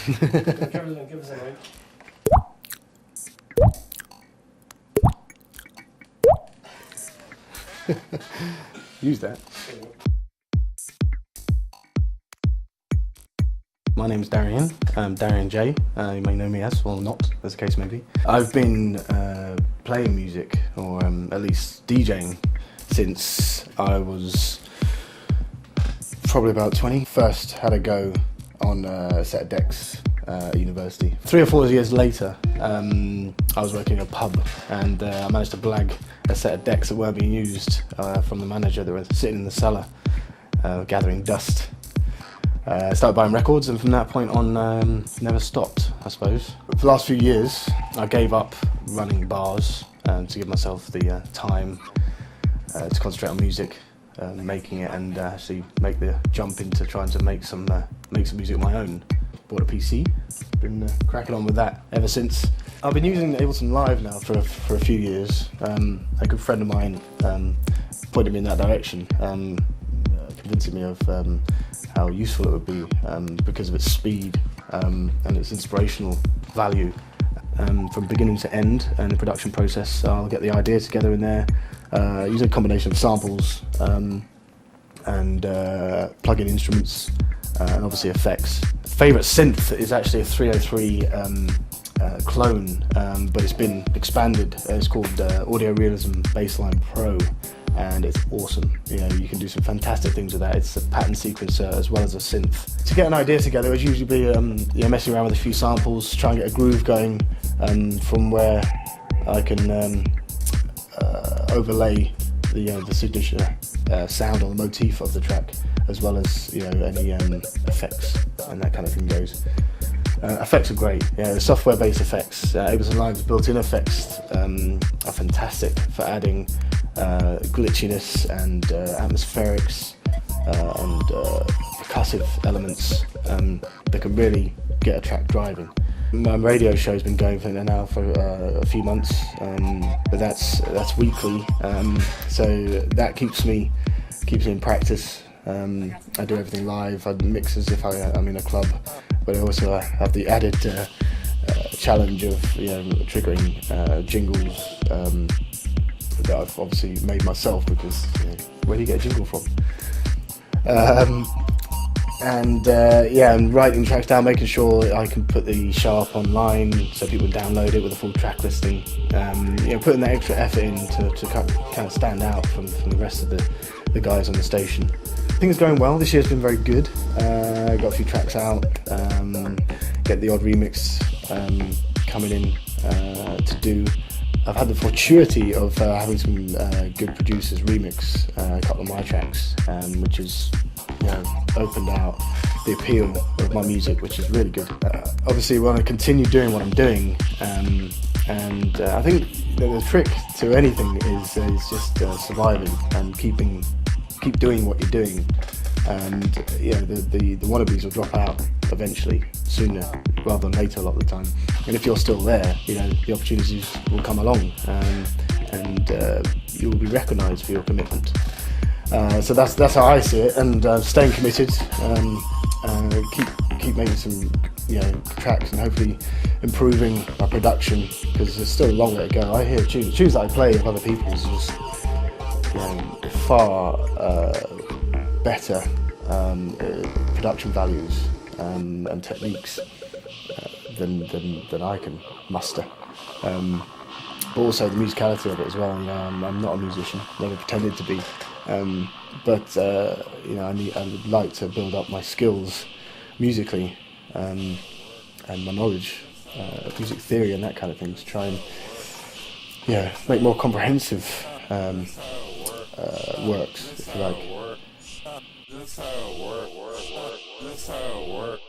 Give us a ring. Use that. My name's Darien, Darien J, you may know me as, or not, as the case may be. I've been playing music, or at least DJing, since I was probably about 20. First had a go on a set of decks at university. 3 or 4 years later, I was working in a pub, and I managed to blag a set of decks that weren't being used from the manager that were sitting in the cellar, gathering dust. Started buying records, and from that point on, never stopped, I suppose. For the last few years, I gave up running bars to give myself the time to concentrate on music, making it, and actually make the jump into trying to make some music of my own. Bought a PC, been cracking on with that ever since. I've been using Ableton Live now for a few years. A good friend of mine pointed me in that direction, convincing me of how useful it would be because of its speed and its inspirational value from beginning to end in the production process. I'll get the idea together in there, use a combination of samples and plug-in instruments and obviously effects. Favourite synth is actually a 303 clone, but it's been expanded. It's called Audio Realism Bassline Pro. And it's awesome. You know, you can do some fantastic things with that. It's a pattern sequencer as well as a synth. To get an idea together, it would usually be messing around with a few samples, try and get a groove going, from where I can overlay the signature sound or the motif of the track, as well as any effects and that kind of thing goes. Effects are great. Yeah, the software-based effects, Ableton Live's built-in effects are fantastic for adding glitchiness and atmospherics and percussive elements that can really get a track driving. My radio show's been going for now for a few months, but that's weekly, so that keeps me in practice. I do everything live. I mix as if I'm in a club, but I also have the added challenge of triggering jingles that I've obviously made myself, because where do you get a jingle from? And writing tracks down, making sure I can put the sharp online so people can download it with a full track listing. Putting that extra effort in to kind of stand out from the rest of the guys on the station. Things are going well. This year's been very good. Got a few tracks out. Get the odd remix coming in to do. I've had the fortuity of having some good producers remix a couple of my tracks, which has opened out the appeal of my music, which is really good. Obviously, I want to continue doing what I'm doing, and I think the trick to anything is just surviving and keep doing what you're doing. And the wannabes will drop out eventually, sooner rather than later a lot of the time. And if you're still there, the opportunities will come along, and you will be recognised for your commitment. So that's how I see it, and staying committed, keep making some tracks, and hopefully improving my production, because there's still a long way to go. I hear tunes that I play of other people's just far better production values and techniques than I can muster. But also the musicality of it as well. I'm not a musician, never pretended to be, but I would like to build up my skills musically and my knowledge of music theory and that kind of thing, to try and make more comprehensive works, if you like. That's how it works.